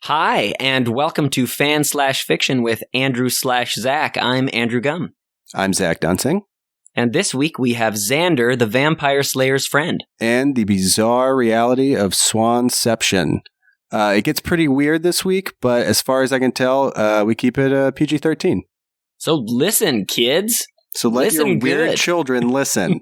Hi, and welcome to Fan/Fiction with Andrew/Zach. I'm Andrew Gum. I'm Zach Dunsing. And this week we have Xander, the Vampire Slayer's friend. And the bizarre reality of Swanception. It gets pretty weird this week, but as far as I can tell, we keep it PG-13. So listen, kids. So let listen your weird good. children listen.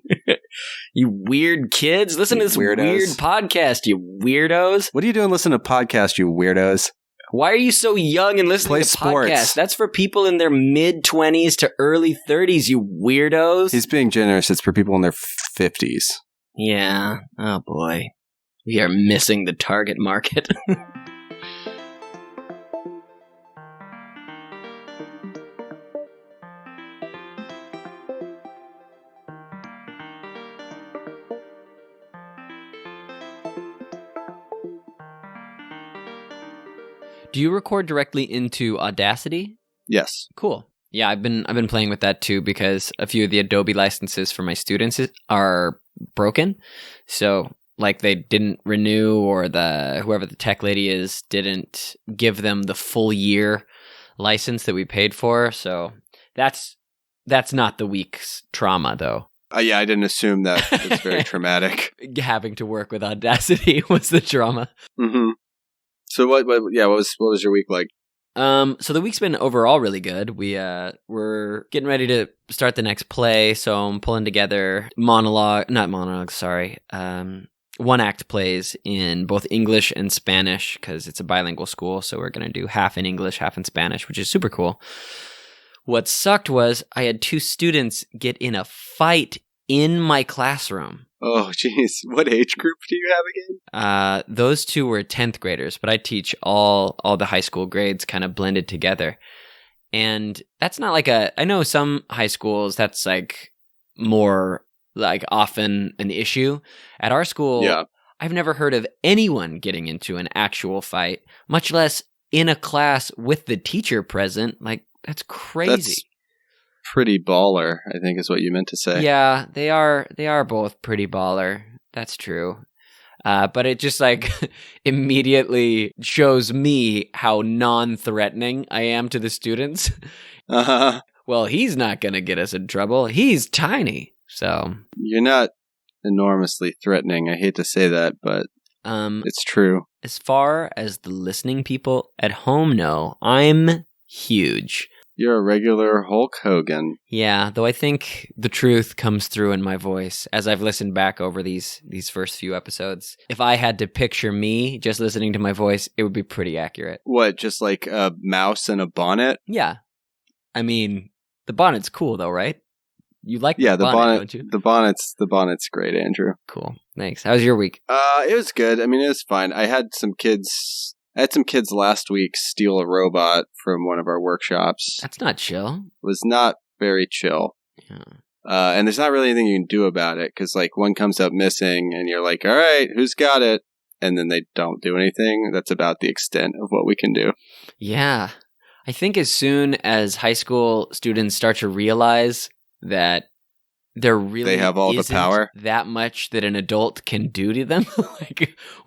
You weird kids. Listen to this weird podcast, you weirdos. What are you doing listening to podcasts, you weirdos? Why are you so young and listening Play to sports. podcasts? That's for people in their mid-20s to early 30s, you weirdos. He's being generous. It's for people in their 50s. Yeah. Oh, boy. We are missing the target market. Do you record directly into Audacity? Yes. Cool. Yeah, I've been playing with that too because a few of the Adobe licenses for my students are broken. So like they didn't renew, or whoever the tech lady is didn't give them the full year license that we paid for. So that's not the week's trauma though. Yeah, I didn't assume that. It's very traumatic. Having to work with Audacity was the trauma. Mm-hmm. So what was your week like? So the week's been overall really good. We're getting ready to start the next play, so I'm pulling together one-act plays in both English and Spanish because it's a bilingual school, so we're going to do half in English, half in Spanish, which is super cool. What sucked was I had two students get in a fight in my classroom. Oh, jeez. What age group do you have again? Those two were 10th graders, but I teach all the high school grades kind of blended together. And that's not like I know some high schools that's like more like often an issue. At our school, yeah. I've never heard of anyone getting into an actual fight, much less in a class with the teacher present. Like, that's crazy. That's pretty baller, I think is what you meant to say. Yeah, they are both pretty baller. That's true. But it just like immediately shows me how non-threatening I am to the students. Uh-huh. Well, he's not going to get us in trouble. He's tiny. So you're not enormously threatening. I hate to say that, but it's true. As far as the listening people at home know, I'm huge. You're a regular Hulk Hogan. Yeah, though I think the truth comes through in my voice as I've listened back over these first few episodes. If I had to picture me just listening to my voice, it would be pretty accurate. What, just like a mouse and a bonnet? Yeah. I mean, the bonnet's cool though, right? You like the bonnet, don't you? The bonnet's great, Andrew. Cool. Thanks. How was your week? It was good. I mean, it was fine. I had some kids last week steal a robot from one of our workshops. That's not chill. It was not very chill. Yeah. And there's not really anything you can do about it because, like, one comes up missing and you're like, all right, who's got it? And then they don't do anything. That's about the extent of what we can do. Yeah. I think as soon as high school students start to realize that there really they have all the power, that much that an adult can do to them.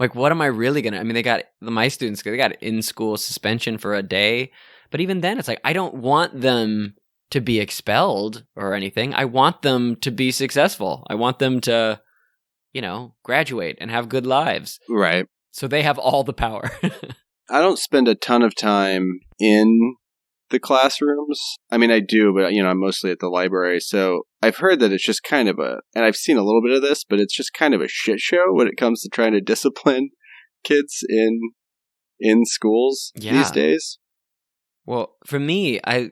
like what am I really gonna? I mean, my students, they got in-school suspension for a day, but even then, it's like I don't want them to be expelled or anything. I want them to be successful. I want them to, graduate and have good lives. Right. So they have all the power. I don't spend a ton of time in the classrooms. I mean, I do, but I'm mostly at the library. So I've heard that it's just kind of and I've seen a little bit of this, but it's just kind of a shit show when it comes to trying to discipline kids in schools these days. Well, for me, I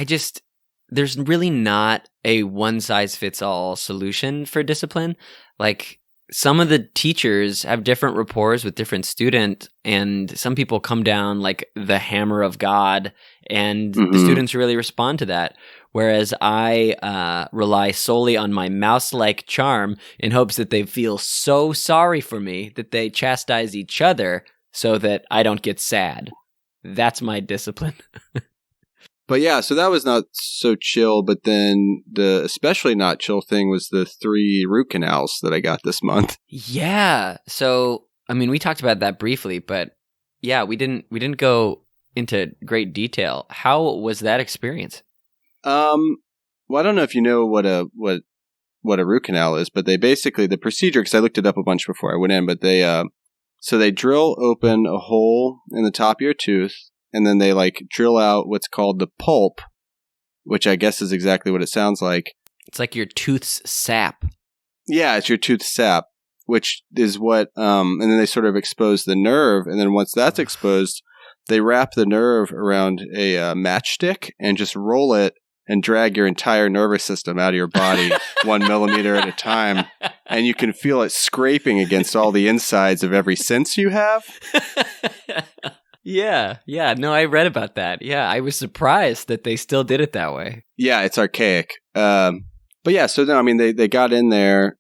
just, there's really not a one size fits all solution for discipline. Like, some of the teachers have different rapports with different students, and some people come down like the hammer of God, and the students really respond to that. Whereas I rely solely on my mouse-like charm in hopes that they feel so sorry for me that they chastise each other so that I don't get sad. That's my discipline. But yeah, so that was not so chill, but then the especially not chill thing was the 3 root canals that I got this month. Yeah. So, I mean, we talked about that briefly, but yeah, we didn't go into great detail. How was that experience? Well, I don't know if you know what a root canal is, but they basically, the procedure, because I looked it up a bunch before I went in, but they drill open a hole in the top of your tooth, and then they like drill out what's called the pulp, which I guess is exactly what it sounds like. It's like your tooth's sap. Yeah, it's your tooth sap, which is what, and then they sort of expose the nerve, and then once that's exposed, they wrap the nerve around a matchstick and just roll it and drag your entire nervous system out of your body 1 millimeter at a time. And you can feel it scraping against all the insides of every sense you have. Yeah. No, I read about that. Yeah, I was surprised that they still did it that way. Yeah, it's archaic. But yeah, so no, I mean, they got in there.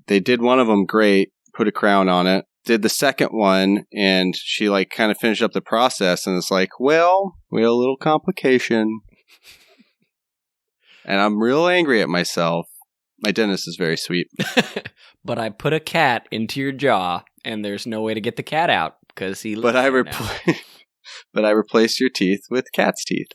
They did one of them great, put a crown on it. Did the second one, and she like kind of finished up the process, and it's like, well, we had a little complication. And I'm real angry at myself. My dentist is very sweet. But I put a cat into your jaw, and there's no way to get the cat out because he. But I replaced your teeth with cat's teeth.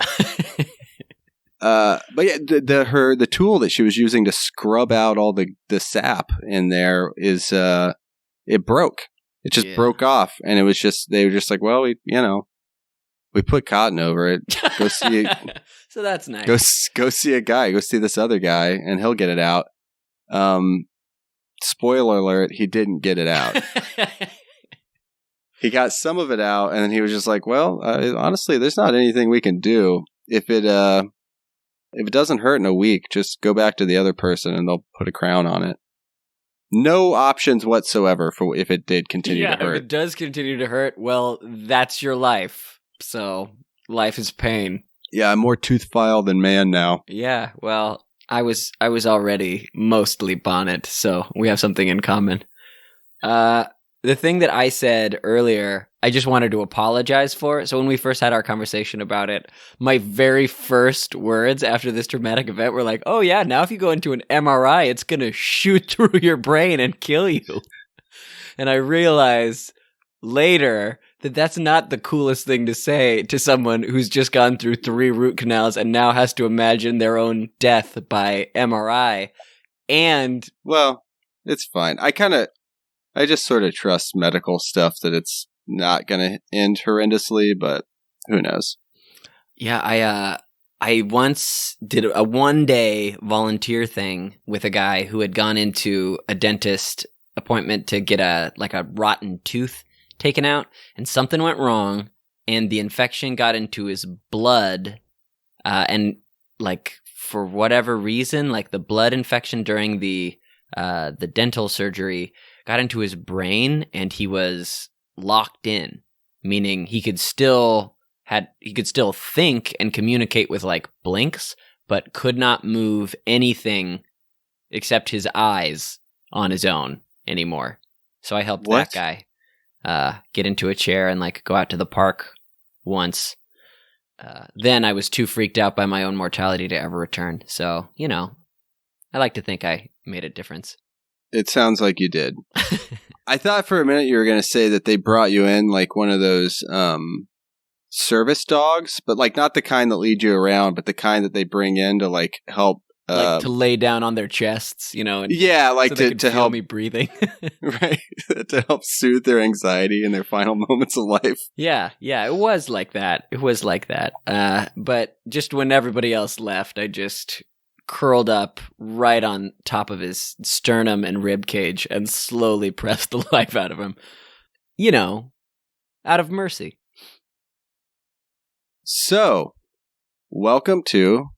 But yeah, the tool that she was using to scrub out all the sap in there is it broke. It just broke off, and it was they were just like, well, we put cotton over it. Go see it. So that's nice. Go see a guy. Go see this other guy, and he'll get it out. Spoiler alert: he didn't get it out. He got some of it out, and then he was just like, "Well, honestly, there's not anything we can do. If it doesn't hurt in a week, just go back to the other person, and they'll put a crown on it. No options whatsoever for if it did continue to hurt. If it does continue to hurt, well, that's your life. So life is pain." Yeah, I'm more tooth file than man now. Yeah, well, I was already mostly bonnet, so we have something in common. The thing that I said earlier, I just wanted to apologize for. So when we first had our conversation about it, my very first words after this traumatic event were like, oh yeah, now if you go into an MRI, it's going to shoot through your brain and kill you. And I realized later that that's not the coolest thing to say to someone who's just gone through 3 root canals and now has to imagine their own death by MRI. And well, it's fine. I just sort of trust medical stuff that it's not going to end horrendously, but who knows? Yeah, I once did a 1-day volunteer thing with a guy who had gone into a dentist appointment to get a rotten tooth taken out, and something went wrong, and the infection got into his blood, and like for whatever reason, like the blood infection during the dental surgery got into his brain, and he was locked in, meaning he could still think and communicate with like blinks, but could not move anything except his eyes on his own anymore. So I helped that guy get into a chair and like go out to the park once. Then I was too freaked out by my own mortality to ever return. So, I like to think I made a difference. It sounds like you did. I thought for a minute you were going to say that they brought you in like one of those service dogs, but like not the kind that lead you around, but the kind that they bring in to like help. Like to lay down on their chests, and yeah, like so to help me breathing, right? To help soothe their anxiety in their final moments of life. Yeah, it was like that. But just when everybody else left, I just curled up right on top of his sternum and rib cage and slowly pressed the life out of him. Out of mercy. So, welcome to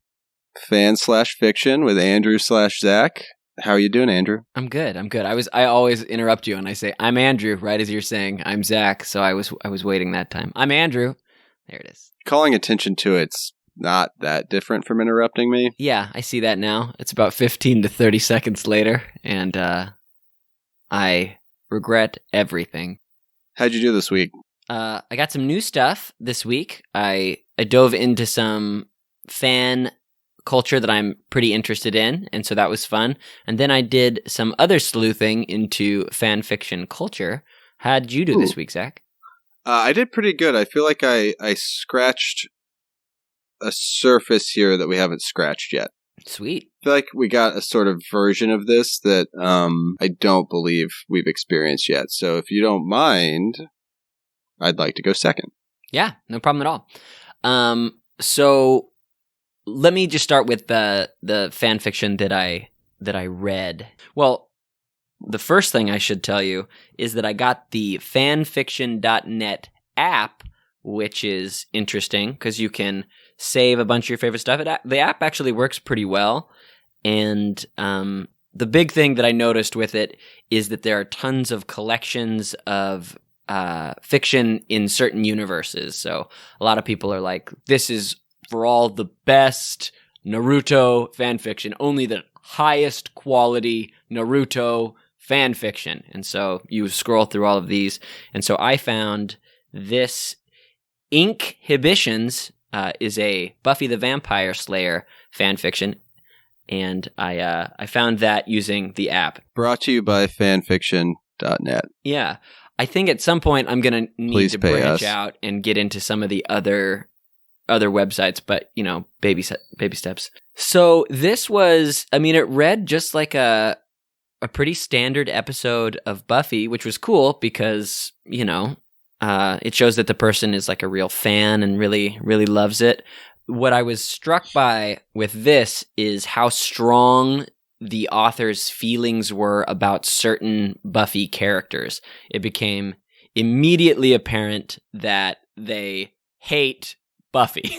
Fan/Fiction with Andrew/Zach. How are you doing, Andrew? I'm good. I always interrupt you and I say, I'm Andrew, right as you're saying, I'm Zach. So I was waiting that time. I'm Andrew. There it is. Calling attention to it's not that different from interrupting me. Yeah, I see that now. It's about 15 to 30 seconds later, and I regret everything. How'd you do this week? I got some new stuff this week. I dove into some fan culture that I'm pretty interested in, and so that was fun. And then I did some other sleuthing into fan fiction culture. How'd you do this week, Zach? I did pretty good. I feel like I scratched a surface here that we haven't scratched yet. Sweet. I feel like we got a sort of version of this that I don't believe we've experienced yet. So if you don't mind, I'd like to go second. Yeah, no problem at all. So let me just start with the fan fiction that I read. Well, the first thing I should tell you is that I got the fanfiction.net app, which is interesting because you can save a bunch of your favorite stuff. The app actually works pretty well. And the big thing that I noticed with it is that there are tons of collections of fiction in certain universes. So a lot of people are like, this is for all the best Naruto fan fiction, only the highest quality Naruto fan fiction. And so you scroll through all of these. And so I found this Inkhibitions is a Buffy the Vampire Slayer fan fiction. And I found that using the app. Brought to you by fanfiction.net. Yeah. I think at some point I'm going to need to branch out and get into some of the other websites, but, you know, baby steps. So this was, I mean, it read just like a pretty standard episode of Buffy, which was cool because, you know, it shows that the person is like a real fan and really, really loves it. What I was struck by with this is how strong the author's feelings were about certain Buffy characters. It became immediately apparent that they hate Buffy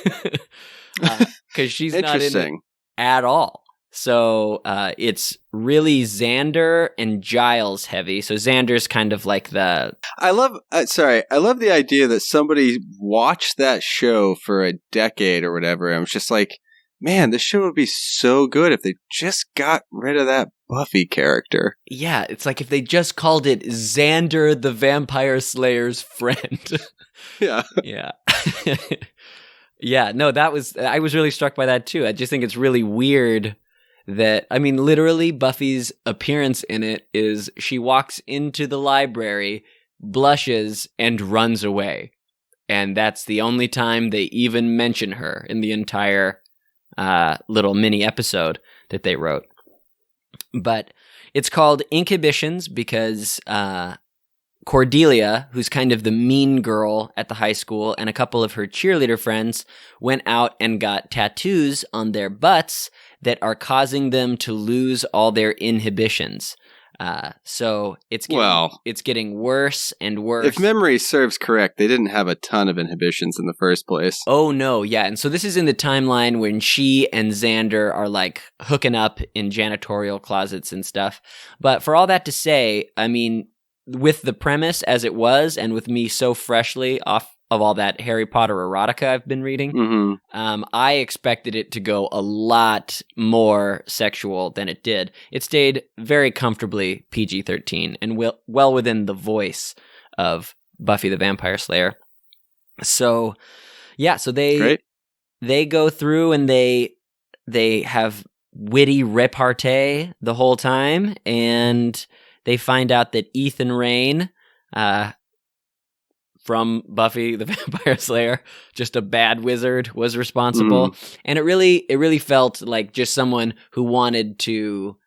because she's not in it at all. So it's really Xander and Giles heavy. So Xander's kind of like the... I love the idea that somebody watched that show for a decade or whatever and was just like, man, this show would be so good if they just got rid of that Buffy character. Yeah, it's like if they just called it Xander the Vampire Slayer's friend. Yeah. Yeah. Yeah, no, I was really struck by that too. I just think it's really weird that, I mean, literally Buffy's appearance in it is she walks into the library, blushes, and runs away. And that's the only time they even mention her in the entire little mini episode that they wrote. But it's called Inkhibitions because Cordelia, who's kind of the mean girl at the high school, and a couple of her cheerleader friends went out and got tattoos on their butts that are causing them to lose all their inhibitions. So it's getting worse and worse. If memory serves correct, they didn't have a ton of inhibitions in the first place. Oh, no, yeah. And so this is in the timeline when she and Xander are like hooking up in janitorial closets and stuff. But for all that to say, I mean, with the premise as it was, and with me so freshly off of all that Harry Potter erotica I've been reading, I expected it to go a lot more sexual than it did. It stayed very comfortably PG-13 and well within the voice of Buffy the Vampire Slayer. So, yeah, so they go through and they have witty repartee the whole time, and they find out that Ethan Rayne, from Buffy the Vampire Slayer, just a bad wizard, was responsible. And it really felt like just someone who wanted to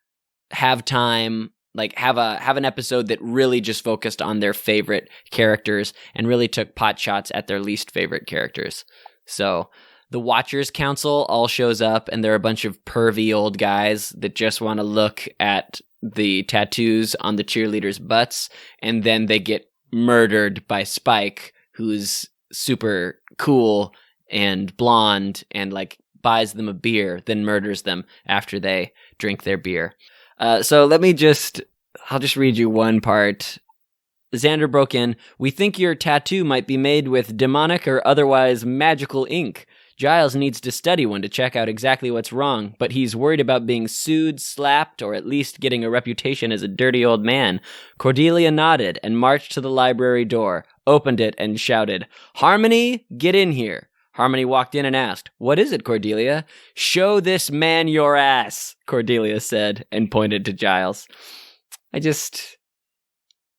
have time, like have an episode that really just focused on their favorite characters and really took pot shots at their least favorite characters. So the Watchers Council all shows up, and they're a bunch of pervy old guys that just want to look at the tattoos on the cheerleaders' butts, and then they get murdered by Spike, who's super cool and blonde and like buys them a beer, then murders them after they drink their beer. So I'll just read you one part. Xander broke in. "We think your tattoo might be made with demonic or otherwise magical ink. Giles needs to study one to check out exactly what's wrong, but he's worried about being sued, slapped, or at least getting a reputation as a dirty old man." Cordelia nodded and marched to the library door, opened it, and shouted, "Harmony, get in here." Harmony walked in and asked, "What is it, Cordelia?" "Show this man your ass," Cordelia said, and pointed to Giles.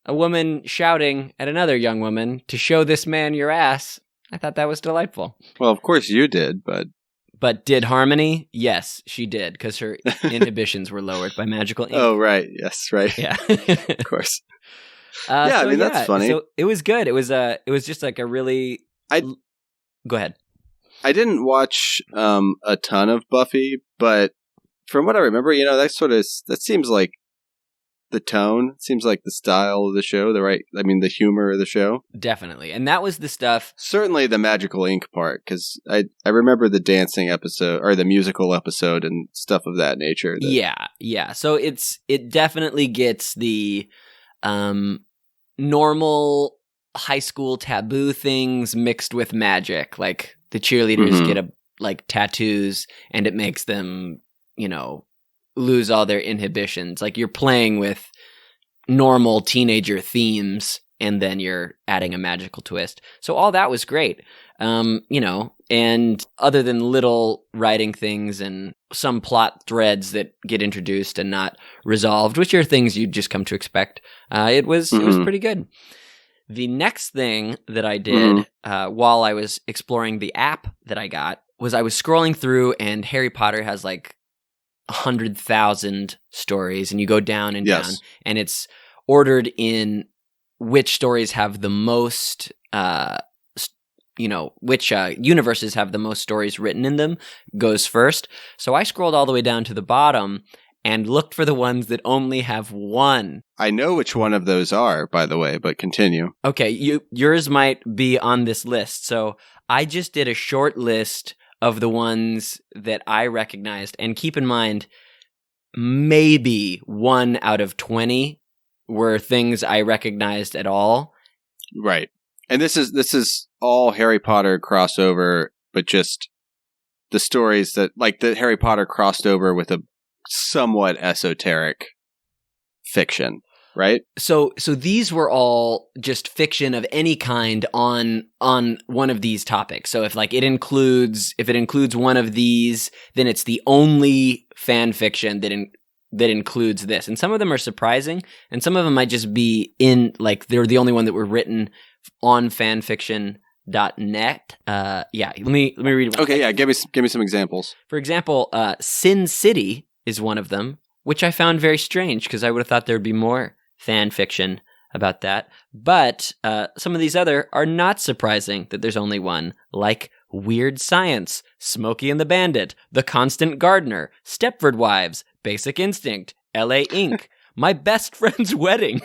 a woman shouting at another young woman to show this man your ass. I thought that was delightful. Well, of course you did, but... But did Harmony? Yes, she did, because her inhibitions were lowered by magical ink. Oh, right. Yes, right. Yeah. Of course. I mean, that's funny. So it was good. It was just like a really... Go ahead. I didn't watch a ton of Buffy, but from what I remember, that seems like the tone, seems like the style of the show, the humor of the show. Definitely. And that was the stuff. Certainly the magical ink part, because I remember the dancing episode, or the musical episode and stuff of that nature. Yeah. So it definitely gets the normal high school taboo things mixed with magic. Like the cheerleaders get tattoos, and it makes them, lose all their inhibitions. Like you're playing with normal teenager themes, and then you're adding a magical twist. So all that was great. And other than little writing things and some plot threads that get introduced and not resolved, which are things you'd just come to expect, it was pretty good. The next thing that I did while I was exploring the app that I got was I was scrolling through, and Harry Potter has like 100,000 stories, and you go down and down, and it's ordered in which stories have the most, which universes have the most stories written in them goes first. So I scrolled all the way down to the bottom and looked for the ones that only have one. I know which one of those are, by the way, but continue. Okay, yours might be on this list. So I just did a short list of the ones that I recognized. And keep in mind, maybe 1 out of 20 were things I recognized at all. Right. And this is all Harry Potter crossover, but just the stories that, like, the Harry Potter crossed over with a somewhat esoteric fiction, right? So these were all just fiction of any kind on one of these topics. So if it includes one of these, then it's the only fan fiction that includes this. And some of them are surprising, and some of them might just be they're the only one that were written on fanfiction.net. Let me read one. Okay, yeah, give me some examples. For example, Sin City is one of them, which I found very strange because I would have thought there would be more fan fiction about that. But some of these other are not surprising that there's only one, like Weird Science, Smokey and the Bandit, The Constant Gardener, Stepford Wives, Basic Instinct, LA Inc., My Best Friend's Wedding,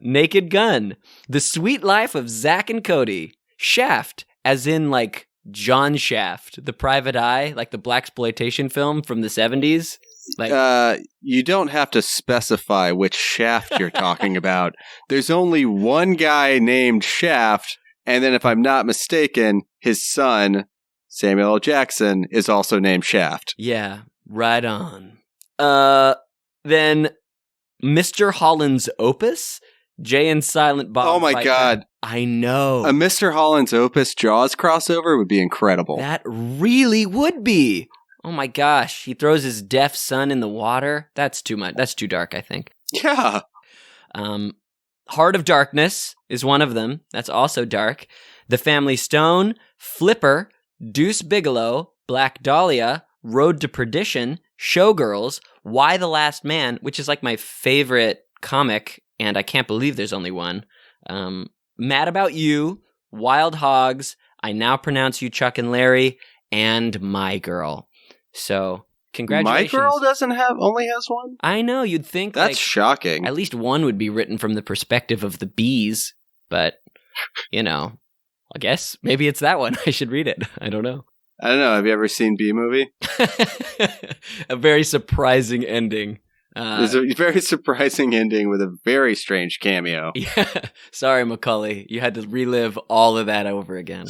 Naked Gun, The Sweet Life of Zack and Cody, Shaft, as in like John Shaft, the Private Eye, like the blaxploitation film from the 70s. You don't have to specify which Shaft you're talking about. There's only one guy named Shaft, and then if I'm not mistaken, his son, Samuel L. Jackson, is also named Shaft. Yeah, right on. Then Mr. Holland's Opus, Jay and Silent Bob. Oh my God. I know. A Mr. Holland's Opus Jaws crossover would be incredible. That really would be. Oh my gosh. He throws his deaf son in the water. That's too much. That's too dark, I think. Yeah. Heart of Darkness is one of them. That's also dark. The Family Stone, Flipper, Deuce Bigalow, Black Dahlia, Road to Perdition, Showgirls, Why the Last Man, which is like my favorite comic, and I can't believe there's only one. Mad About You, Wild Hogs, I Now Pronounce You Chuck and Larry, and My Girl. So, congratulations. My Girl only has one? I know, you'd think that's shocking. At least one would be written from the perspective of the bees, but, I guess maybe it's that one. I should read it. I don't know. I don't know. Have you ever seen B-Movie? A very surprising ending. There's a very surprising ending with a very strange cameo. Yeah. Sorry, Macaulay. You had to relive all of that over again.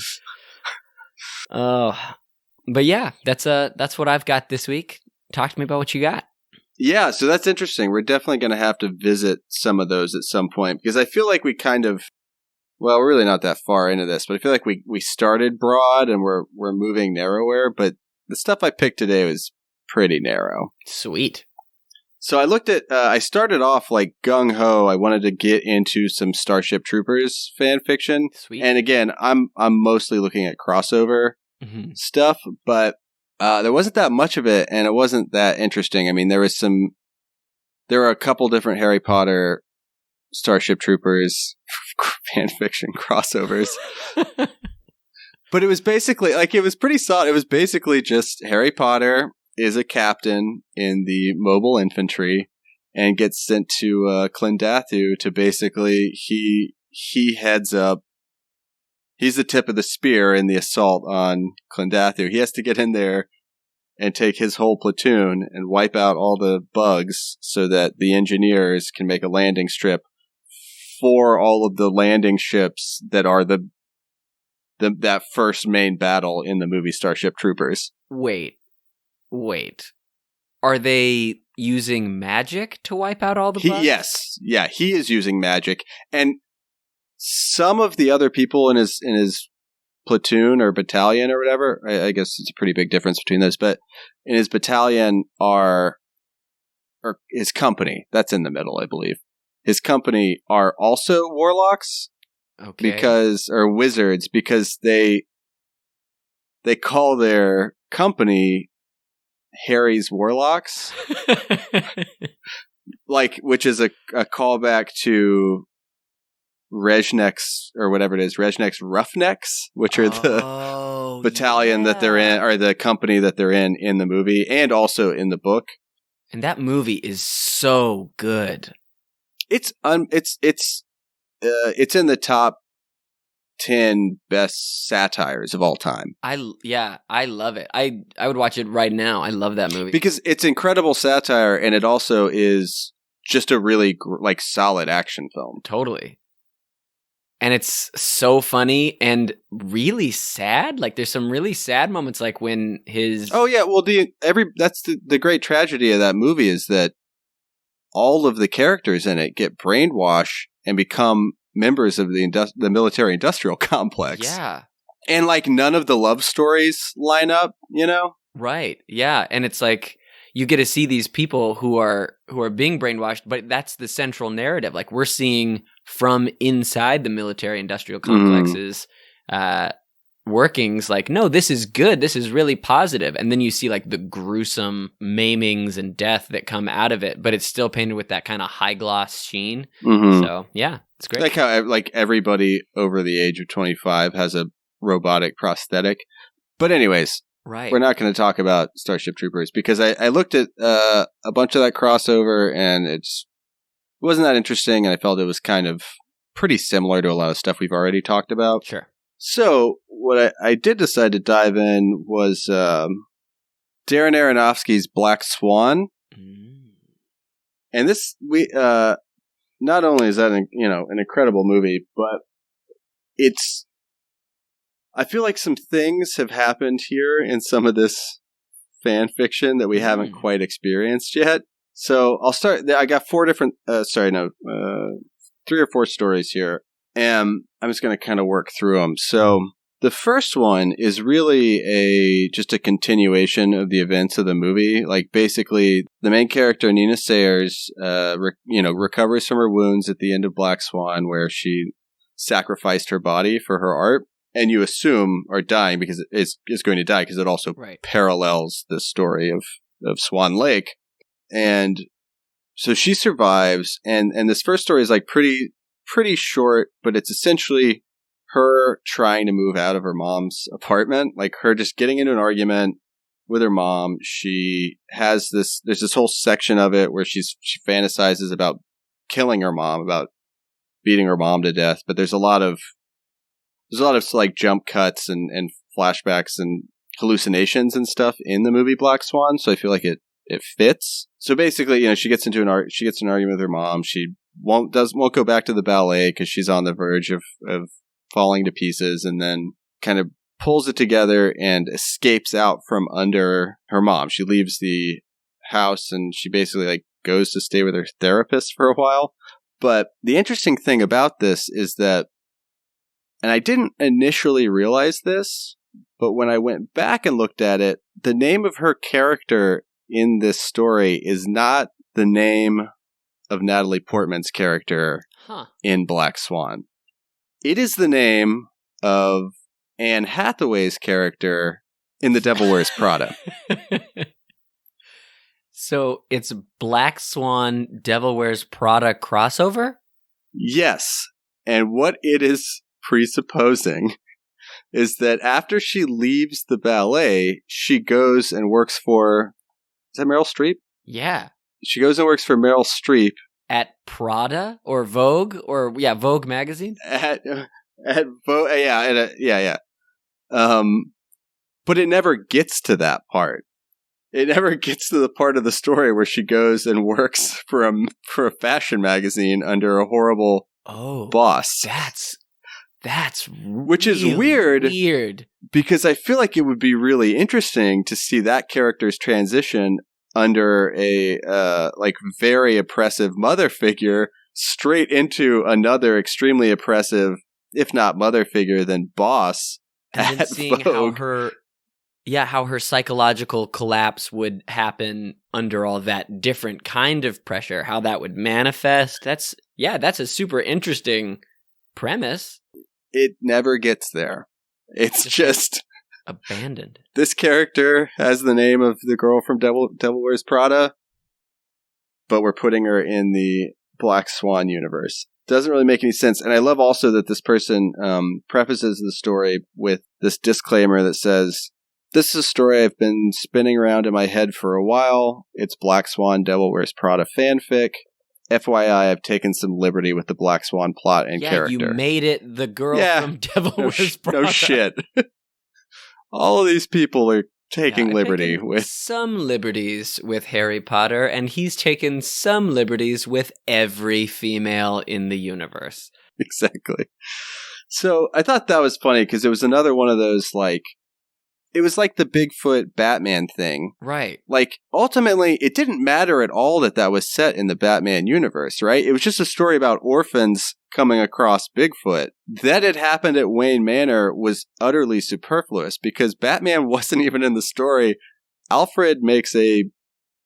But yeah, that's what I've got this week. Talk to me about what you got. Yeah, so that's interesting. We're definitely going to have to visit some of those at some point, because I feel like we kind of, well, we're really not that far into this, but I feel like we started broad and we're moving narrower, but the stuff I picked today was pretty narrow. Sweet. So I looked at, I started off like gung-ho. I wanted to get into some Starship Troopers fan fiction. Sweet. And again, I'm mostly looking at crossover stuff, but there wasn't that much of it, and it wasn't that interesting. I mean, there were a couple different Harry Potter Starship Troopers fan fiction crossovers. But it was basically, like, it was pretty solid. It was basically just Harry Potter is a captain in the mobile infantry and gets sent to Clendathu to basically, he heads up, he's the tip of the spear in the assault on Clendathu. He has to get in there and take his whole platoon and wipe out all the bugs so that the engineers can make a landing strip for all of the landing ships that are that first main battle in the movie Starship Troopers. Wait. Are they using magic to wipe out all the bugs? Yes. Yeah, he is using magic. And some of the other people in his platoon or battalion or whatever, I guess it's a pretty big difference between those, but in his battalion or his company, that's in the middle, I believe. His company are also warlocks. Okay. Or wizards, because they call their company Harry's Warlocks, like, which is a callback to Rezhnek's, or whatever it is, Rezhnek's Roughnecks, which are the battalion that they're in, or the company that they're in the movie, and also in the book. And that movie is so good. It's in the top 10 best satires of all time. I love it. I would watch it right now. I love that movie. Because it's incredible satire, and it also is just a really solid action film. Totally. And it's so funny and really sad. Like, there's some really sad moments, like when his... Oh yeah, well that's the great tragedy of that movie, is that all of the characters in it get brainwashed and become members of the military-industrial complex. Yeah. And, like, none of the love stories line up, you know? Right. Yeah. And it's like, you get to see these people who are being brainwashed, but that's the central narrative. Like, we're seeing from inside the military-industrial complexes workings, like, no, this is good. This is really positive. And then you see, like, the gruesome maimings and death that come out of it, but it's still painted with that kind of high-gloss sheen. So, yeah. It's great. Like how, like, everybody over the age of 25 has a robotic prosthetic. But anyways, right. We're not going to talk about Starship Troopers, because I looked at a bunch of that crossover, and it wasn't that interesting, and I felt it was kind of pretty similar to a lot of stuff we've already talked about. Sure. So what I did decide to dive in was Darren Aronofsky's Black Swan. And this, not only is that an incredible movie, but I feel like some things have happened here in some of this fan fiction that we haven't quite experienced yet. So I'll start. I got 3 or 4 stories here, and I'm just going to kind of work through them. So the first one is really just a continuation of the events of the movie. Like, basically, the main character, Nina Sayers, recovers from her wounds at the end of Black Swan, where she sacrificed her body for her art. And you assume are dying, because it's going to die, because it also parallels the story of Swan Lake. And so she survives, and this first story is, like, pretty short, but it's essentially her trying to move out of her mom's apartment, like her just getting into an argument with her mom. She has there's this whole section of it where she fantasizes about killing her mom, about beating her mom to death, but there's a lot of like jump cuts and flashbacks and hallucinations and stuff in the movie Black Swan, so I feel like it fits. So basically, she gets into an argument with her mom. She won't go back to the ballet because she's on the verge of falling to pieces, and then kind of pulls it together and escapes out from under her mom. She leaves the house, and she basically, like, goes to stay with her therapist for a while. But the interesting thing about this is that, and I didn't initially realize this, but when I went back and looked at it, the name of her character in this story is not the name of Natalie Portman's character Huh. in Black Swan. It is the name of Anne Hathaway's character in The Devil Wears Prada. So it's Black Swan, Devil Wears Prada crossover? Yes. And what it is presupposing is that after she leaves the ballet, she goes and works for... Is that Meryl Streep? Yeah. She goes and works for Meryl Streep. At Prada or Vogue or Vogue magazine? At Vogue, yeah. But it never gets to that part. It never gets to the part of the story where she goes and works for a fashion magazine under a horrible boss. That's which is weird because I feel like it would be really interesting to see that character's transition under a very oppressive mother figure straight into another extremely oppressive, if not mother figure, then boss. And then seeing Vogue. how her psychological collapse would happen under all that different kind of pressure, how that would manifest. That's a super interesting premise. It never gets there. It's just abandoned. This character has the name of the girl from Devil Wears Prada, but we're putting her in the Black Swan universe. Doesn't really make any sense. And I love also that this person prefaces the story with this disclaimer that says, "This is a story I've been spinning around in my head for a while. It's Black Swan Devil Wears Prada fanfic. FYI, I've taken some liberty with the Black Swan plot and character." You made it the girl from Devil Wears Prada. No shit. All of these people are taking liberty with some liberties with Harry Potter, and he's taken some liberties with every female in the universe. Exactly. So I thought that was funny because it was another one of those it was like the Bigfoot Batman thing. Right. Like, ultimately, it didn't matter at all that was set in the Batman universe, right? It was just a story about orphans coming across Bigfoot. That had happened at Wayne Manor was utterly superfluous because Batman wasn't even in the story. Alfred makes a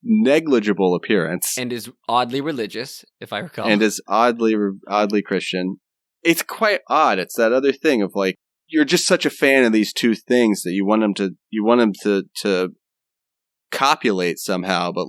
negligible appearance. And is oddly religious, if I recall. And is oddly Christian. It's quite odd. It's that other thing of you're just such a fan of these two things that you want them to copulate somehow, but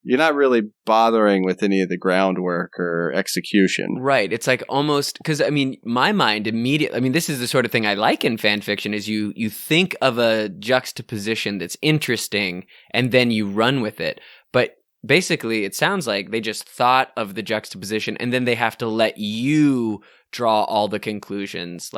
you're not really bothering with any of the groundwork or execution. Right. It's almost because my mind immediately. This is the sort of thing I like in fan fiction is you think of a juxtaposition that's interesting and then you run with it. But basically, it sounds like they just thought of the juxtaposition and then they have to let you draw all the conclusions.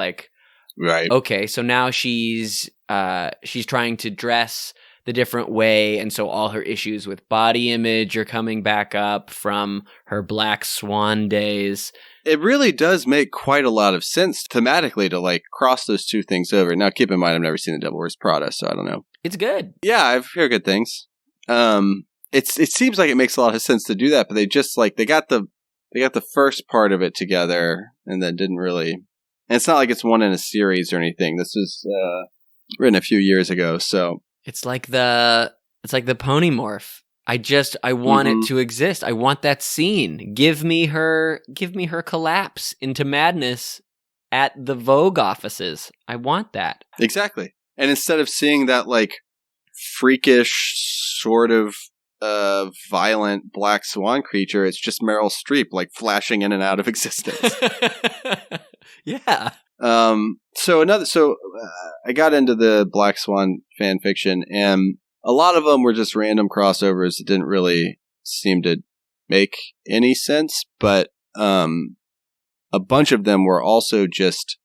Right. Okay, so now she's trying to dress the different way, and so all her issues with body image are coming back up from her Black Swan days. It really does make quite a lot of sense thematically to cross those two things over. Now, keep in mind, I've never seen The Devil Wears Prada, so I don't know. It's good. Yeah, I've heard good things. It seems like it makes a lot of sense to do that, but they just they got the first part of it together, and then didn't really. And it's not like it's one in a series or anything. This was written a few years ago, so it's like the Ponymorph. I want it to exist. I want that scene. Give me her collapse into madness at the Vogue offices. I want that. Exactly. And instead of seeing that freakish sort of violent Black Swan creature, it's just Meryl Streep flashing in and out of existence. Yeah. So I got into the Black Swan fan fiction, and a lot of them were just random crossovers that didn't really seem to make any sense, but a bunch of them were also just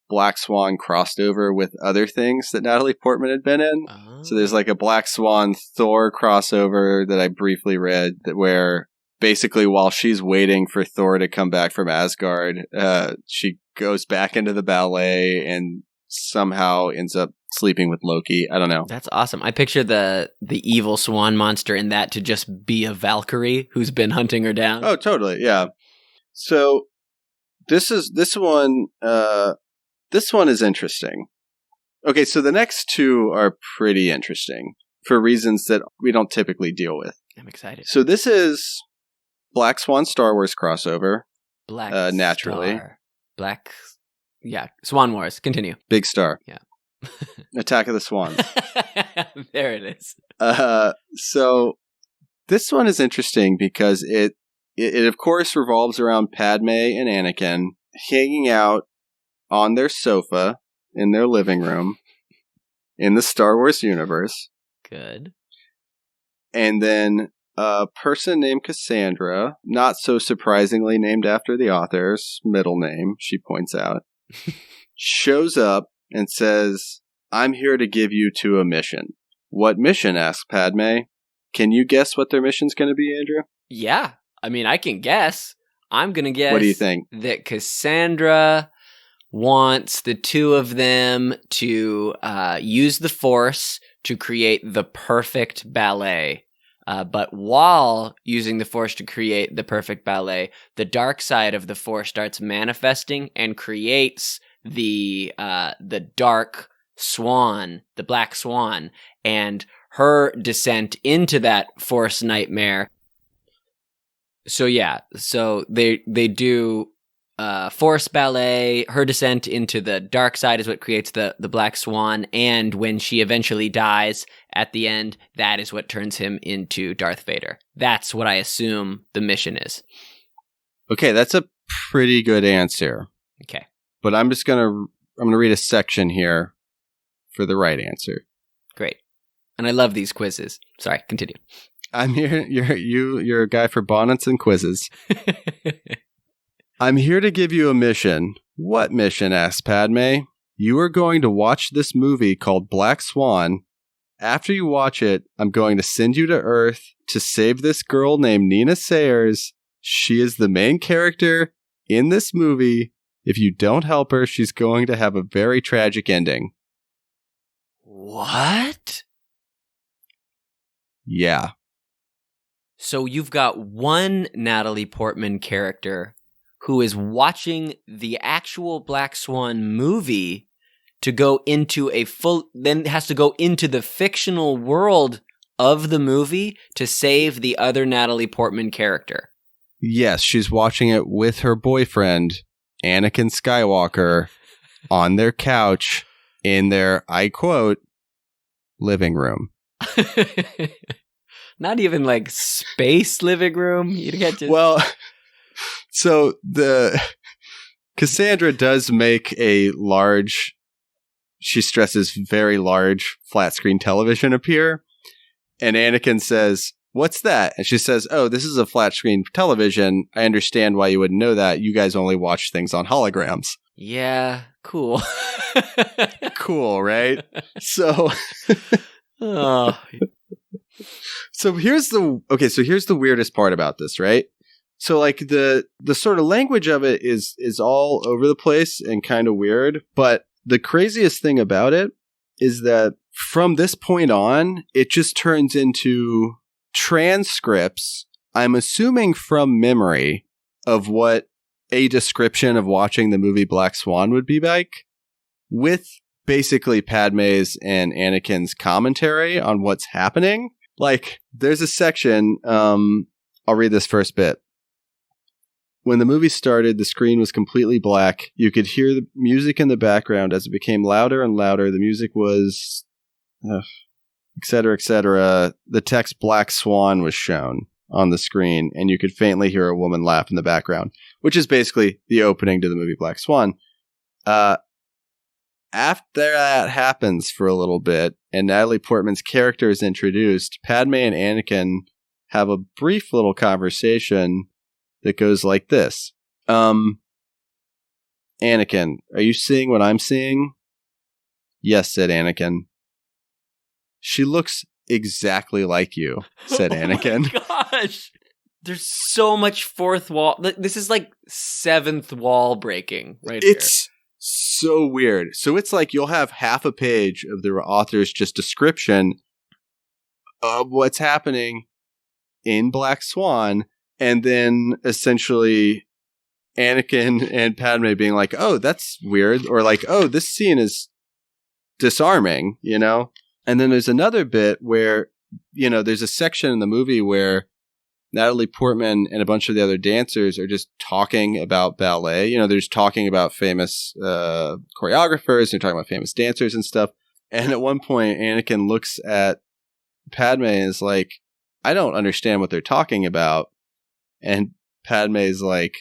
Black Swan crossed over with other things that Natalie Portman had been in. Oh. So there's a Black Swan Thor crossover that I briefly read where basically while she's waiting for Thor to come back from Asgard, she goes back into the ballet and somehow ends up sleeping with Loki. I don't know. That's awesome. I picture the evil swan monster in that to just be a Valkyrie who's been hunting her down. Oh, totally. Yeah. So this one is interesting. Okay, so the next two are pretty interesting for reasons that we don't typically deal with. I'm excited. So this is Black Swan Star Wars crossover. Black naturally. Star. Black. Yeah. Swan Wars. Continue. Big Star. Yeah. Attack of the Swans. There it is. So this one is interesting because it of course revolves around Padme and Anakin hanging out on their sofa in their living room in the Star Wars universe. Good. And then a person named Cassandra, not so surprisingly named after the author's middle name, she points out, shows up and says, "I'm here to give you to a mission." "What mission?" asks Padme. Can you guess what their mission's going to be, Andrew? Yeah. I mean, I can guess. I'm going to guess. What do you think? That Cassandra wants the two of them to use the Force to create the perfect ballet. But while using the Force to create the perfect ballet, the dark side of the Force starts manifesting and creates the dark swan, the black swan, and her descent into that Force nightmare. So yeah, so they do Force ballet. Her descent into the dark side is what creates the black swan, and when she eventually dies at the end, that is what turns him into Darth Vader. That's what I assume the mission is. Okay, that's a pretty good answer. Okay. But I'm gonna read a section here for the right answer. Great. And I love these quizzes. Sorry, continue. I'm here. You're a guy for bonnets and quizzes. "I'm here to give you a mission." "What mission?" asks Padme. "You are going to watch this movie called Black Swan. After you watch it, I'm going to send you to Earth to save this girl named Nina Sayers. She is the main character in this movie. If you don't help her, she's going to have a very tragic ending." What? Yeah. So you've got one Natalie Portman character who is watching the actual Black Swan movie to go into then has to go into the fictional world of the movie to save the other Natalie Portman character. Yes, she's watching it with her boyfriend, Anakin Skywalker, on their couch in their, I quote, living room. Not even like space living room. You get to... Well, so the Cassandra does make a large, she stresses very large flat screen television appear. And Anakin says, "What's that?" And she says, "Oh, this is a flat screen television. I understand why you wouldn't know that. You guys only watch things on holograms." Yeah, cool. Cool, right? So, oh. So here's the weirdest part about this, right? So like the sort of language of it is all over the place and kind of weird, but the craziest thing about it is that from this point on, it just turns into transcripts, I'm assuming from memory, of what a description of watching the movie Black Swan would be like, with basically Padme's and Anakin's commentary on what's happening. Like, there's a section, I'll read this first bit. "When the movie started, the screen was completely black. You could hear the music in the background. As it became louder and louder, the music was, etc., etc. The text Black Swan was shown on the screen, and you could faintly hear a woman laugh in the background," which is basically the opening to the movie Black Swan. After that happens for a little bit, and Natalie Portman's character is introduced, Padme and Anakin have a brief little conversation that goes like this. "Anakin, are you seeing what I'm seeing?" "Yes," said Anakin. "She looks exactly like you," said Anakin. Oh my gosh. There's so much fourth wall. This is like seventh wall breaking right here. It's so weird. So it's like you'll have half a page of the author's just description of what's happening in Black Swan, and then essentially Anakin and Padme being like, "Oh, that's weird," or like, "Oh, this scene is disarming," you know? And then there's another bit where there's a section in the movie where Natalie Portman and a bunch of the other dancers are just talking about ballet. They're just talking about famous choreographers. They're talking about famous dancers and stuff. And at one point, Anakin looks at Padme and is like, I don't understand what they're talking about. And Padme is like,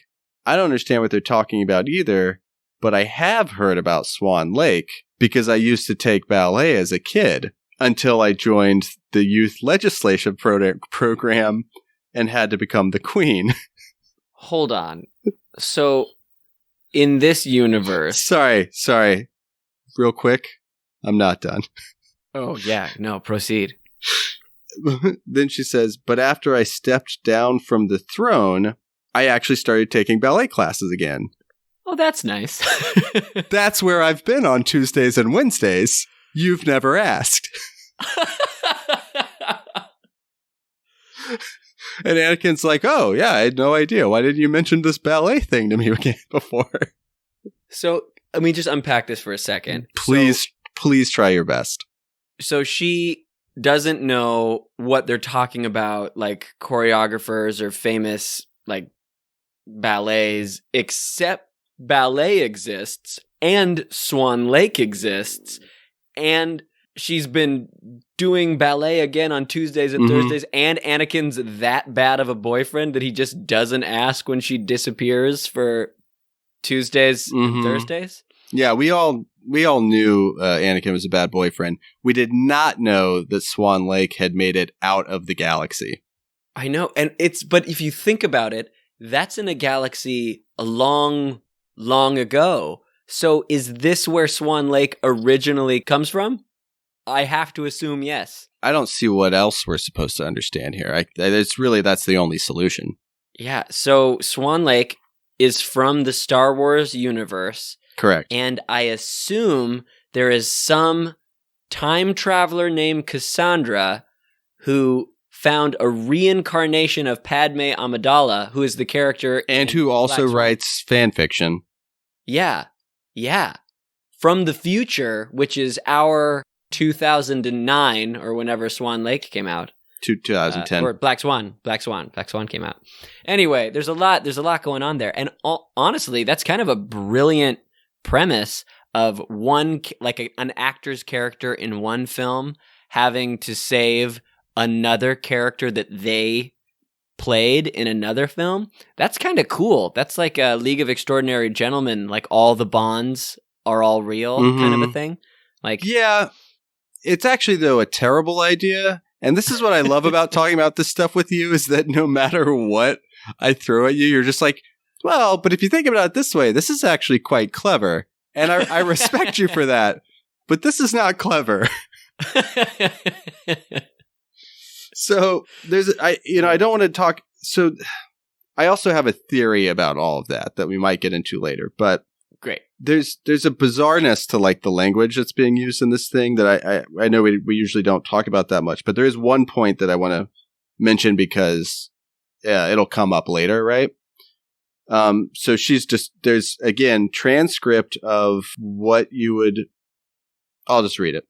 I don't understand what they're talking about either, but I have heard about Swan Lake because I used to take ballet as a kid until I joined the youth legislation program and had to become the queen. Hold on. So, in this universe... Sorry. Real quick. I'm not done. Oh, yeah. No, proceed. Then she says, but after I stepped down from the throne, I actually started taking ballet classes again. Oh, that's nice. That's where I've been on Tuesdays and Wednesdays. You've never asked. And Anakin's like, oh, yeah, I had no idea. Why didn't you mention this ballet thing to me again before? So, let me just unpack this for a second. Please try your best. So she doesn't know what they're talking about, like choreographers or famous, like, ballets, except ballet exists and Swan Lake exists, and she's been doing ballet again on Tuesdays and Thursdays, and Anakin's that bad of a boyfriend that he just doesn't ask when she disappears for Tuesdays and Thursdays? Yeah, we all knew Anakin was a bad boyfriend. We did not know that Swan Lake had made it out of the galaxy. I know, and but if you think about it, that's in a galaxy a long, long ago. So is this where Swan Lake originally comes from? I have to assume yes. I don't see what else we're supposed to understand here. That's the only solution. Yeah, so Swan Lake is from the Star Wars universe. Correct. And I assume there is some time traveler named Cassandra who found a reincarnation of Padme Amidala, who is the character and who also writes fan fiction. Yeah. From the future, which is our 2009 or whenever Swan Lake came out. 2010. Or Black Swan came out. Anyway, there's a lot going on there. And honestly, that's kind of a brilliant premise of an actor's character in one film having to save another character that they played in another film. That's kind of cool. That's like a League of Extraordinary Gentlemen, like all the bonds are all real kind of a thing. Like, yeah, it's actually though a terrible idea. And this is what I love about talking about this stuff with you is that no matter what I throw at you, you're just like, well, but if you think about it this way, this is actually quite clever. And I respect you for that. But this is not clever. So I don't want to talk. So I also have a theory about all of that we might get into later. But great. There's a bizarreness to like the language that's being used in this thing that I know we usually don't talk about that much. But there is one point that I want to mention because it'll come up later, right? So there's again transcript of what you would. I'll just read it.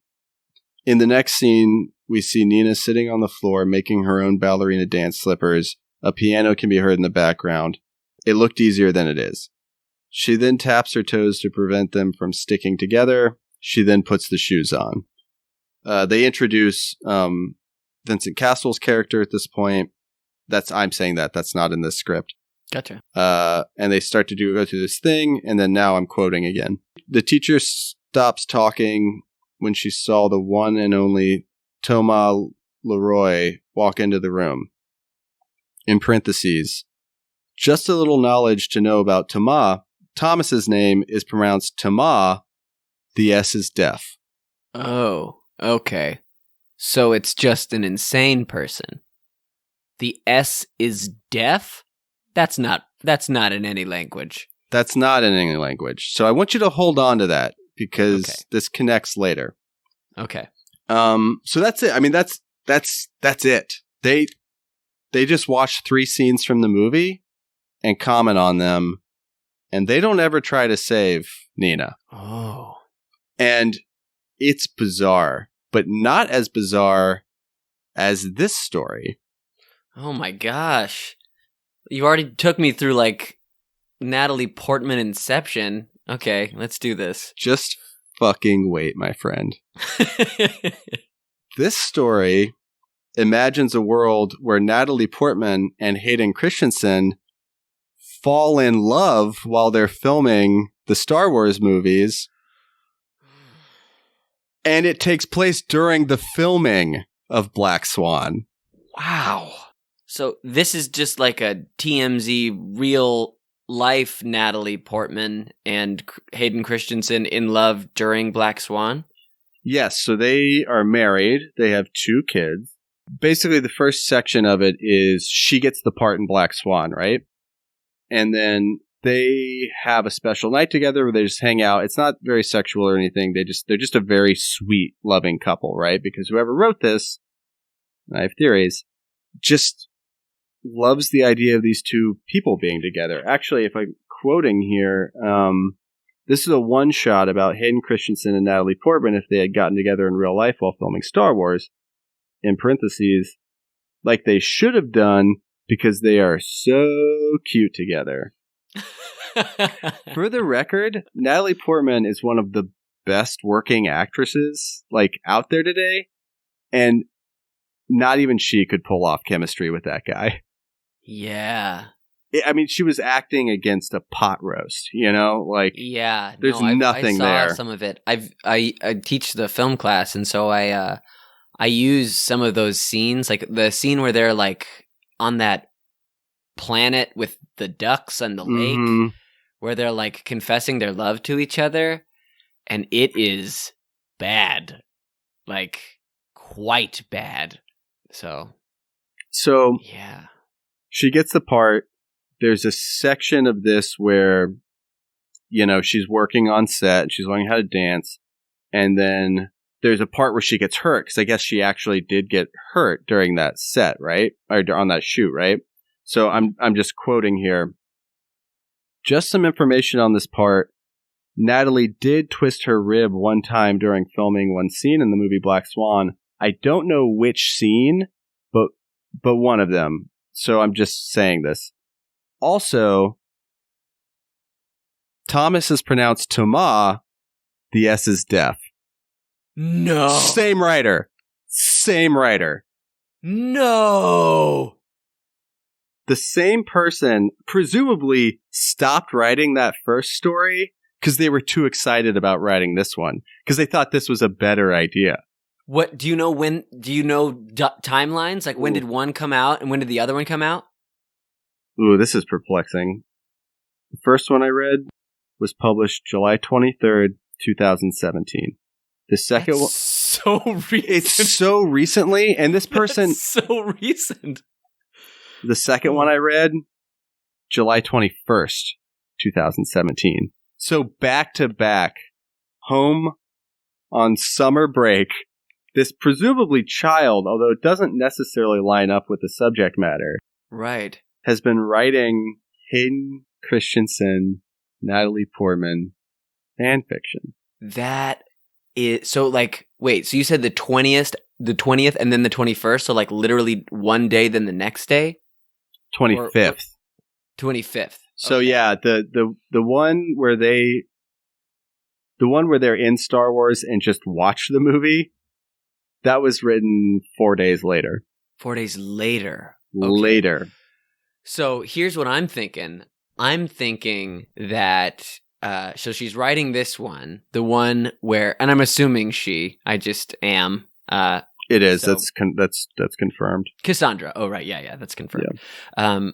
In the next scene, we see Nina sitting on the floor making her own ballerina dance slippers. A piano can be heard in the background. It looked easier than it is. She then taps her toes to prevent them from sticking together. She then puts the shoes on. They introduce Vincent Castle's character at this point. I'm saying that's not in this script. Gotcha. And they start to go through this thing, and then now I'm quoting again. The teacher stops talking when she saw the one and only Thomas Leroy walk into the room. In parentheses, just a little knowledge to know about Thomas. Thomas's name is pronounced Tama. The S is deaf. Oh, okay. So it's just an insane person. The S is deaf? That's not in any language. That's not in any language. So I want you to hold on to that because this connects later. Okay. So that's it. I mean, that's it. They just watch 3 scenes from the movie and comment on them, and they don't ever try to save Nina. Oh. And it's bizarre, but not as bizarre as this story. Oh my gosh. You already took me through like Natalie Portman Inception. Okay, let's do this. Just fucking wait, my friend. This story imagines a world where Natalie Portman and Hayden Christensen fall in love while they're filming the Star Wars movies. And it takes place during the filming of Black Swan. Wow. So this is just like a TMZ real life Natalie Portman and Hayden Christensen in love during Black Swan? Yes, so they are married. They have 2 kids. Basically, the first section of it is she gets the part in Black Swan, right? And then they have a special night together where they just hang out. It's not very sexual or anything. They're just a very sweet, loving couple, right? Because whoever wrote this, I have theories, just loves the idea of these 2 people being together. Actually, if I'm quoting here, this is a one-shot about Hayden Christensen and Natalie Portman if they had gotten together in real life while filming Star Wars, in parentheses, like they should have done because they are so cute together. For the record, Natalie Portman is one of the best working actresses like out there today, and not even she could pull off chemistry with that guy. Yeah. I mean, she was acting against a pot roast, you know? Like, yeah, there's nothing there. I saw some of it. I teach the film class, and so I use some of those scenes, like the scene where they're like on that planet with the ducks and the lake, where they're like confessing their love to each other, and it is bad, like quite bad. So yeah, she gets the part. There's a section of this where, you know, she's working on set, she's learning how to dance, and then there's a part where she gets hurt, because I guess she actually did get hurt during that set, right? Or on that shoot, right? So I'm just quoting here. Just some information on this part. Natalie did twist her rib one time during filming one scene in the movie Black Swan. I don't know which scene, but one of them. So I'm just saying this. Also, Thomas is pronounced Thomas. The S is deaf. No. Same writer. No. The same person presumably stopped writing that first story because they were too excited about writing this one, because they thought this was a better idea. What do you know? When do you know timelines? Like, when did one come out and when did the other one come out? Ooh, this is perplexing. The first one I read was published July 23rd, 2017. The second one... so recent. It's so recently, and this person... That's so recent. The second one I read, July 21st, 2017. So back to back, home on summer break, this presumably child, although it doesn't necessarily line up with the subject matter, right, has been writing Hayden Christensen, Natalie Portman fan fiction. That is so, like, wait, so you said the 20th and then the 21st, so like literally one day then the next day? 25th. 25th. So okay. Yeah, the one where they're in Star Wars and just watch the movie, that was written 4 days later. 4 days later. Okay. Later. So here's what I'm thinking. I'm thinking that so she's writing this one, the one where, and I'm assuming I just am. It is. So, that's confirmed. Cassandra. Oh, right. Yeah, that's confirmed. Yeah.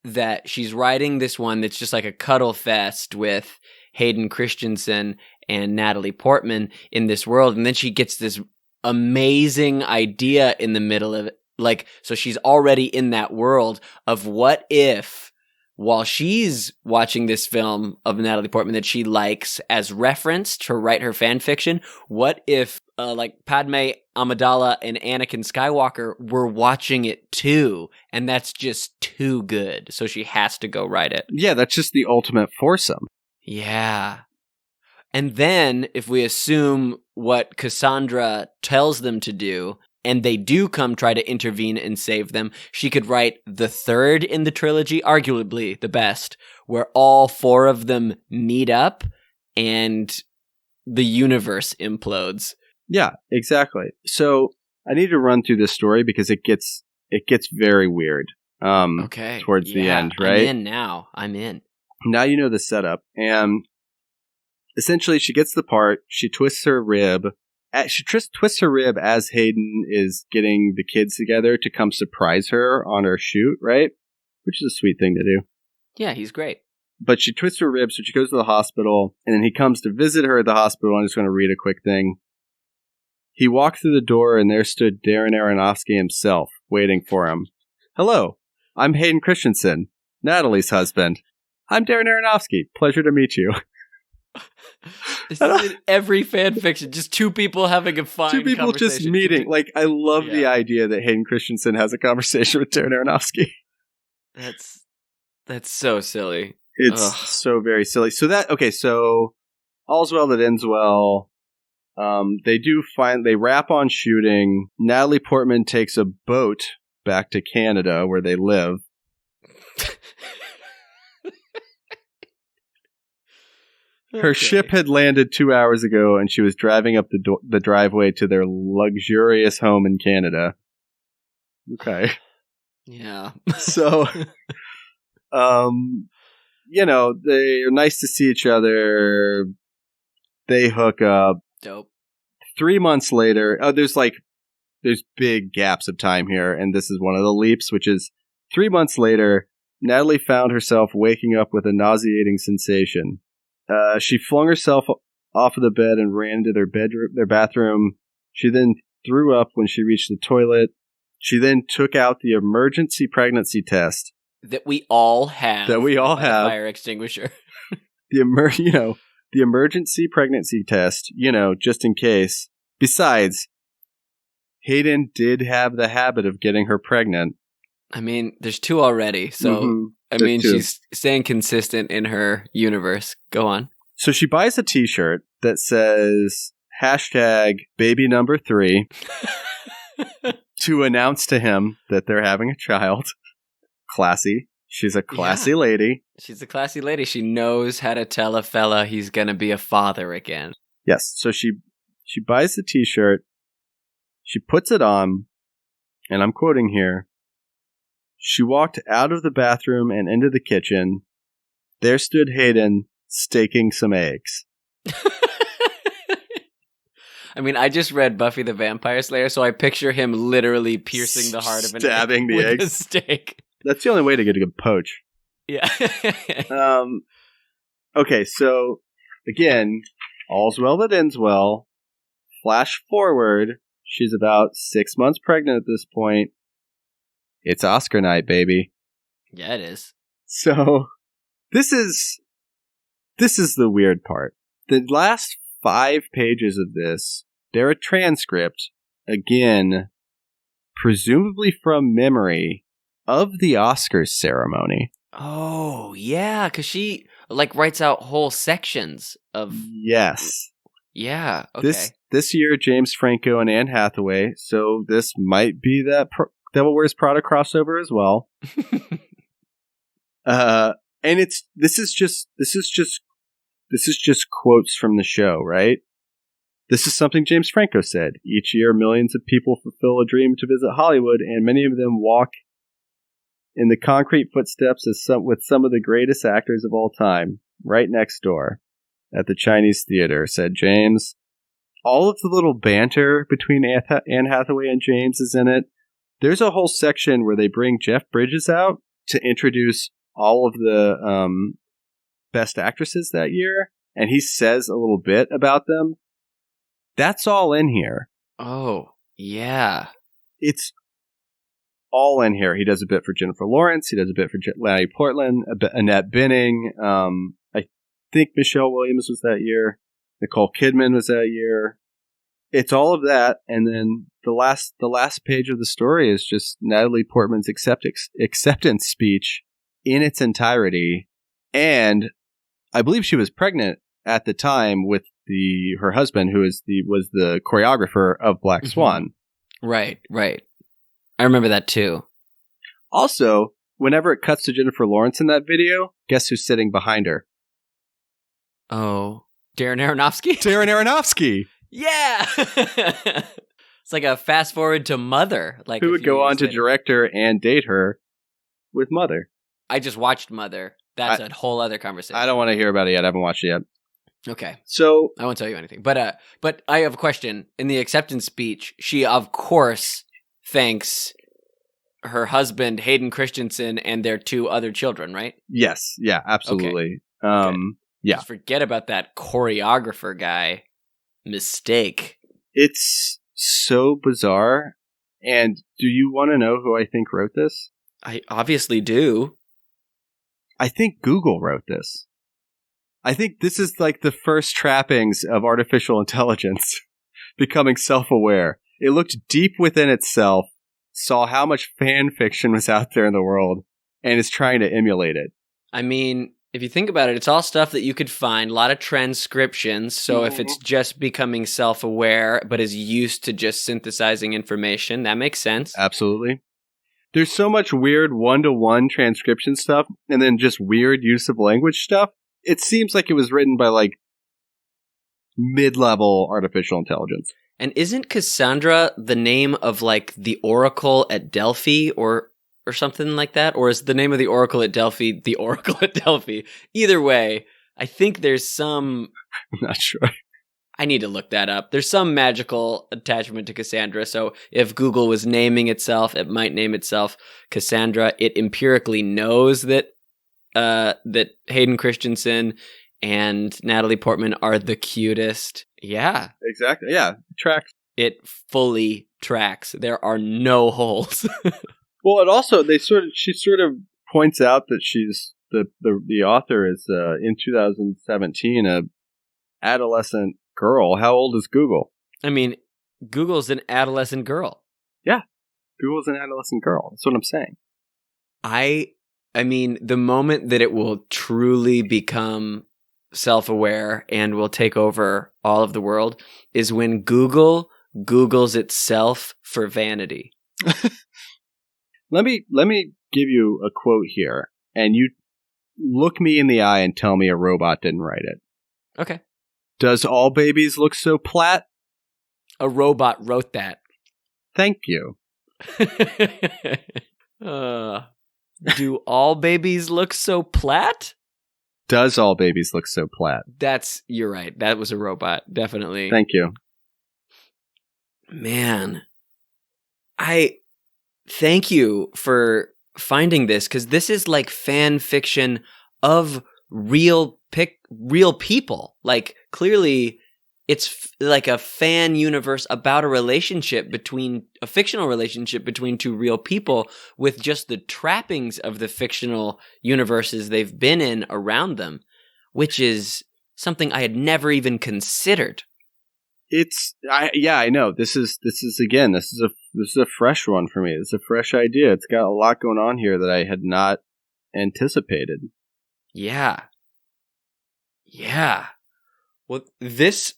That she's writing this one that's just like a cuddle fest with Hayden Christensen and Natalie Portman in this world, and then she gets this amazing idea in the middle of it. Like, so she's already in that world of what if, while she's watching this film of Natalie Portman that she likes as reference to write her fan fiction, what if like Padme Amidala and Anakin Skywalker were watching it too, and that's just too good, so she has to go write it. Yeah, that's just the ultimate foursome. Yeah. And then, if we assume what Cassandra tells them to do, and they do come try to intervene and save them, she could write the third in the trilogy, arguably the best, where all 4 of them meet up and the universe implodes. Yeah, exactly. So I need to run through this story because it gets very weird. Okay. Towards the end, right? I'm in now. Now you know the setup. And essentially she gets the part, she twists her rib. She twists her rib as Hayden is getting the kids together to come surprise her on her shoot, right? Which is a sweet thing to do. Yeah, he's great. But she twists her rib, so she goes to the hospital, and then he comes to visit her at the hospital. I'm just going to read a quick thing. He walked through the door, and there stood Darren Aronofsky himself, waiting for him. Hello, I'm Hayden Christensen, Natalie's husband. I'm Darren Aronofsky. Pleasure to meet you. This is in every fan fiction. Just 2 people having a fine conversation. 2 people just meeting. Like, I love the idea that Hayden Christensen has a conversation with Darren Aronofsky. That's so silly. It's so very silly. So all's well that ends well. They wrap on shooting. Natalie Portman takes a boat back to Canada where they live. Her ship had landed 2 hours ago, and she was driving up the driveway to their luxurious home in Canada. Okay. Yeah. So, they're nice to see each other. They hook up. Dope. 3 months later, there's big gaps of time here, and this is one of the leaps, which is 3 months later, Natalie found herself waking up with a nauseating sensation. She flung herself off of the bed and ran into their bathroom. She then threw up when she reached the toilet. She then took out the emergency pregnancy test that we all have. Fire extinguisher. The emergency pregnancy test, just in case. Besides, Hayden did have the habit of getting her pregnant. I mean, there's 2 already, so she's staying consistent in her universe. Go on. So she buys a t-shirt that says #baby3 to announce to him that they're having a child. Classy. She's a classy lady. She's a classy lady. She knows how to tell a fella he's going to be a father again. Yes. So she buys the t-shirt. She puts it on, and I'm quoting here. She walked out of the bathroom and into the kitchen. There stood Hayden staking some eggs. I mean, I just read Buffy the Vampire Slayer, so I picture him literally piercing the heart of an egg stabbing the egg with a stake. That's the only way to get a good poach. Yeah. Okay, so again, all's well that ends well. Flash forward. She's about 6 months pregnant at this point. It's Oscar night, baby. Yeah, it is. So, this is the weird part. The last 5 pages of this, they're a transcript, again, presumably from memory, of the Oscars ceremony. Oh, yeah, because she, writes out whole sections of... Yes. Yeah, okay. This year, James Franco and Anne Hathaway, so this might be that Devil Wears Prada crossover as well. And this is just quotes from the show, right? This is something James Franco said. Each year, millions of people fulfill a dream to visit Hollywood, and many of them walk in the concrete footsteps with some of the greatest actors of all time, right next door at the Chinese Theater, said James. All of the little banter between Anne Hathaway and James is in it. There's a whole section where they bring Jeff Bridges out to introduce all of the best actresses that year, and he says a little bit about them. That's all in here. Oh, yeah. It's all in here. He does a bit for Jennifer Lawrence. He does a bit for Natalie Portman, Annette Bening. I think Michelle Williams was that year. Nicole Kidman was that year. It's all of that, and then the last page of the story is just Natalie Portman's acceptance speech in its entirety. And I believe she was pregnant at the time with her husband, who was the choreographer of Black Swan. Right. I remember that too. Also, whenever it cuts to Jennifer Lawrence in that video, guess who's sitting behind her? Oh, Darren Aronofsky? Darren Aronofsky! Yeah! It's like a fast forward to Mother. Like who would go on to direct her and date her with Mother. I just watched Mother. That's a whole other conversation. I don't want to hear about it yet. I haven't watched it yet. Okay. So I won't tell you anything. But I have a question. In the acceptance speech, she of course thanks her husband Hayden Christensen and their 2 other children, right? Yes. Yeah, absolutely. Okay. Yeah. Just forget about that choreographer guy. Mistake. It's so bizarre. And do you want to know who I think wrote this? I obviously do. I think Google wrote this. I think this is like the first trappings of artificial intelligence becoming self-aware. It looked deep within itself, saw how much fan fiction was out there in the world, and is trying to emulate it. I mean, if you think about it, it's all stuff that you could find, a lot of transcriptions. So if it's just becoming self-aware, but is used to just synthesizing information, that makes sense. Absolutely. There's so much weird one-to-one transcription stuff, and then just weird use of language stuff. It seems like it was written by, like, mid-level artificial intelligence. And isn't Cassandra the name of, like, the Oracle at Delphi or something like that? Or is the name of the Oracle at Delphi the Oracle at Delphi? Either way, I think there's some... I'm not sure. I need to look that up. There's some magical attachment to Cassandra. So if Google was naming itself, it might name itself Cassandra. It empirically knows that that Hayden Christensen and Natalie Portman are the cutest. Yeah. Exactly. Yeah. It tracks. It fully tracks. There are no holes. Well, it also, she sort of points out that she's, the author is, in 2017, a adolescent girl. How old is Google? I mean, Google's an adolescent girl. Yeah. Google's an adolescent girl. That's what I'm saying. I mean, the moment that it will truly become self-aware and will take over all of the world is when Google Googles itself for vanity. Let me give you a quote here, and you look me in the eye and tell me a robot didn't write it. Okay. Does all babies look so platt? A robot wrote that. Thank you. Do all babies look so platt? Does all babies look so platt? You're right. That was a robot. Definitely. Thank you. Man. Thank you for finding this, because this is like fan fiction of real people. Like, clearly it's like a fan universe about a fictional relationship between 2 real people with just the trappings of the fictional universes they've been in around them, which is something I had never even considered. I know. This is a fresh one for me. It's a fresh idea. It's got a lot going on here that I had not anticipated. Yeah. Well, this,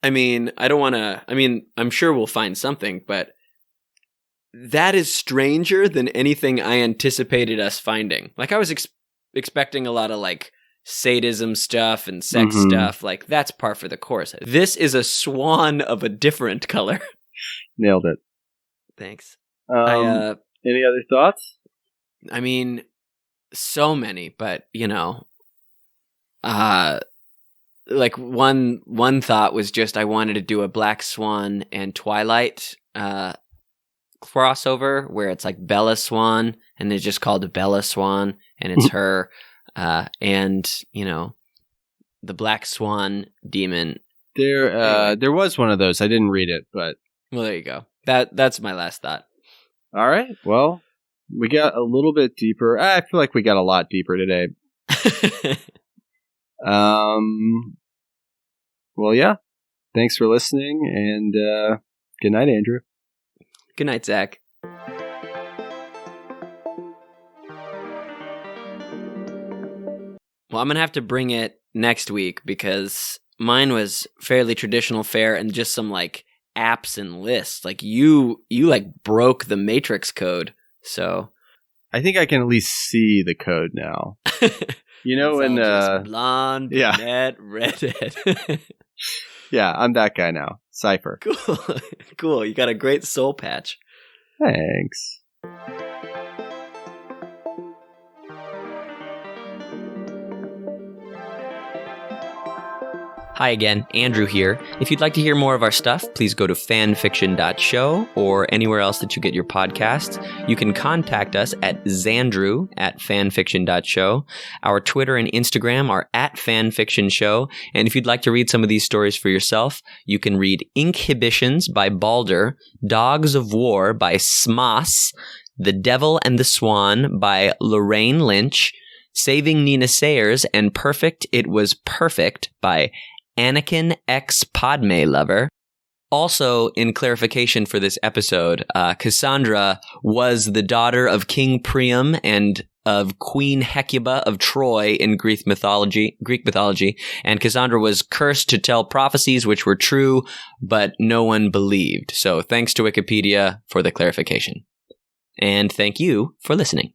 I mean, I'm sure we'll find something, but that is stranger than anything I anticipated us finding. Like, I was expecting a lot of, like, sadism stuff and sex stuff. Like, that's par for the course. This is a swan of a different color. Nailed it. Thanks. Any other thoughts? I mean, so many, but, like one thought was just I wanted to do a Black Swan and Twilight crossover where it's like Bella Swan and it's just called Bella Swan and it's her and the Black Swan demon. There was one of those. I didn't read it, but well, there you go. That's my last thought. All right. Well, we got a little bit deeper. I feel like we got a lot deeper today. Well, yeah. Thanks for listening, and good night, Andrew. Good night, Zach. Well, I'm going to have to bring it next week because mine was fairly traditional fare and just some, like, apps and lists. Like you like broke the Matrix code. So I think I can at least see the code now. You know, when blonde, brunette, redhead. Yeah, I'm that guy now. Cypher. Cool. You got a great soul patch. Thanks. Hi again, Andrew here. If you'd like to hear more of our stuff, please go to fanfiction.show or anywhere else that you get your podcasts. You can contact us at xandrew@fanfiction.show. Our Twitter and Instagram are @fanfictionshow. And if you'd like to read some of these stories for yourself, you can read Inkhibitions by Balder, Dogs of War by SMOSS, The Devil and the Swan by Larraine Lynch, Saving Nina Sayers and Perfect It Was Perfect by Anakinxpadmelover. Also, in clarification for this episode, Cassandra was the daughter of King Priam and of Queen Hecuba of Troy in Greek mythology, and Cassandra was cursed to tell prophecies which were true, but no one believed. So thanks to Wikipedia for the clarification. And thank you for listening.